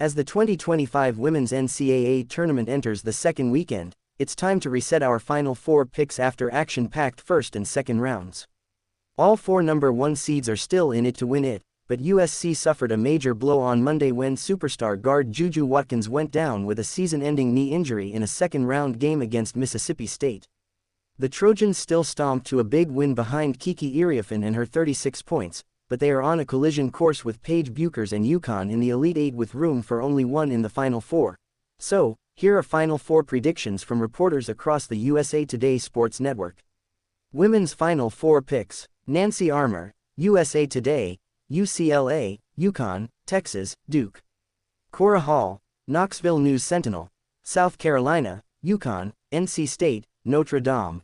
As the 2025 Women's NCAA Tournament enters the second weekend, it's time to reset our Final Four picks after action-packed first and second rounds. All four number 1 seeds are still in it to win it, but USC suffered a major blow on Monday when superstar guard Juju Watkins went down with a season-ending knee injury in a second-round game against Mississippi State. The Trojans still stomped to a big win behind Kiki Iriafen and her 36 points, but they are on a collision course with Paige Bueckers and UConn in the Elite Eight with room for only one in the Final Four. So, here are Final Four predictions from reporters across the USA Today Sports Network. Women's Final Four picks: Nancy Armour, USA Today, UCLA, UConn, Texas, Duke. Cora Hall, Knoxville News Sentinel, South Carolina, UConn, NC State, Notre Dame.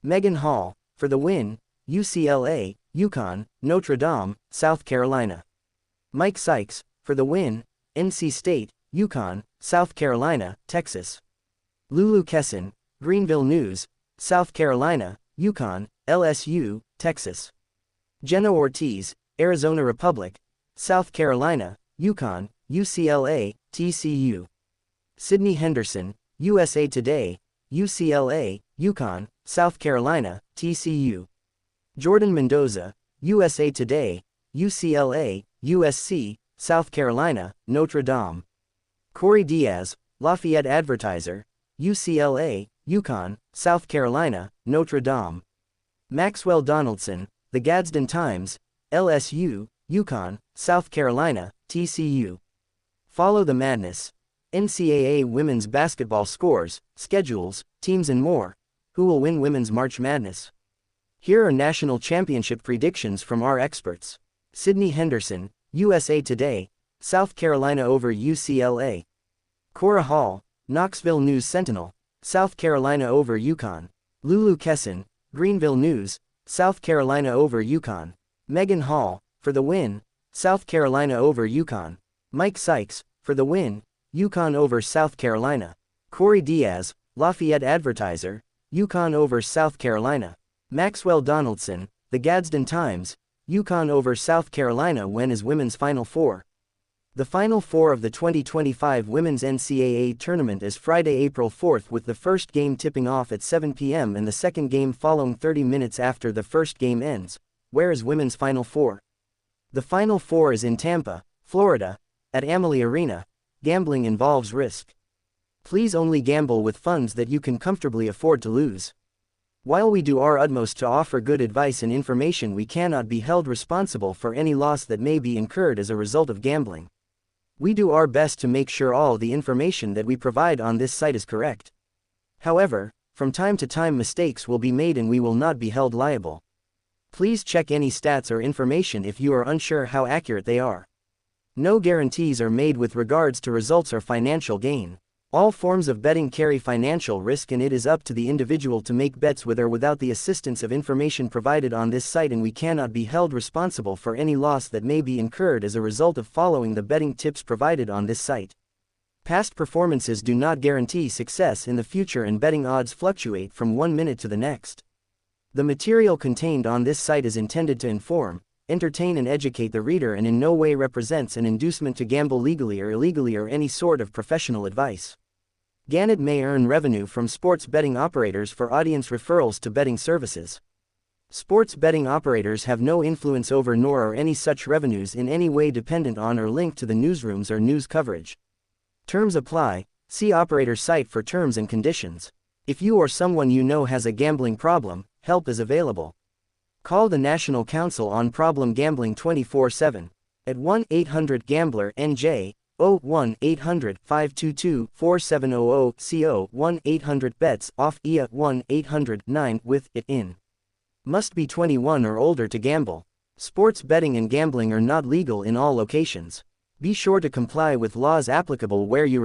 Megan Hall, for the win, UCLA, UConn, Notre Dame, South Carolina. Mike Sykes, for the win, NC State, UConn, South Carolina, Texas. Lulu Kesson, Greenville News, South Carolina, UConn, LSU, Texas. Jenna Ortiz, Arizona Republic, South Carolina, UConn, UCLA, TCU. Sydney Henderson, USA Today, UCLA, UConn, South Carolina, TCU. Jordan Mendoza, USA Today, UCLA, USC, South Carolina, Notre Dame. Corey Diaz, Lafayette Advertiser, UCLA, UConn, South Carolina, Notre Dame. Maxwell Donaldson, The Gadsden Times, LSU, UConn, South Carolina, TCU. Follow the madness. NCAA women's basketball scores, schedules, teams and more. Who will win Women's March Madness? Here are national championship predictions from our experts. Sydney Henderson, USA Today, South Carolina over UCLA. Cora Hall, Knoxville News Sentinel, South Carolina over UConn. Lulu Kesson, Greenville News, South Carolina over UConn. Megan Hall, for the win, South Carolina over UConn. Mike Sykes, for the win, UConn over South Carolina. Corey Diaz, Lafayette Advertiser, UConn over South Carolina. Maxwell Donaldson, The Gadsden Times, UConn over South Carolina. When is Women's Final Four? The Final Four of the 2025 Women's NCAA Tournament is Friday, April 4th, with the first game tipping off at 7 p.m. and the second game following 30 minutes after the first game ends. Where is Women's Final Four? The Final Four is in Tampa, Florida, at Amalie Arena. Gambling involves risk. Please only gamble with funds that you can comfortably afford to lose. While we do our utmost to offer good advice and information, we cannot be held responsible for any loss that may be incurred as a result of gambling. We do our best to make sure all the information that we provide on this site is correct. However, from time to time mistakes will be made and we will not be held liable. Please check any stats or information if you are unsure how accurate they are. No guarantees are made with regards to results or financial gain. All forms of betting carry financial risk and it is up to the individual to make bets with or without the assistance of information provided on this site, and we cannot be held responsible for any loss that may be incurred as a result of following the betting tips provided on this site. Past performances do not guarantee success in the future and betting odds fluctuate from one minute to the next. The material contained on this site is intended to inform, entertain and educate the reader and in no way represents an inducement to gamble legally or illegally or any sort of professional advice. Gannett may earn revenue from sports betting operators for audience referrals to betting services. Sports betting operators have no influence over nor are any such revenues in any way dependent on or linked to the newsrooms or news coverage. Terms apply. See operator site for terms and conditions. If you or someone you know has a gambling problem, help is available. Call the National Council on Problem Gambling 24/7 at 1-800-GAMBLER-NJ. 1-800-522-4700 CO 1-800-BETS-OFF-IA 1-800-9-WITH-IT-IN. Must be 21 or older to gamble. Sports betting and gambling are not legal in all locations. Be sure to comply with laws applicable where you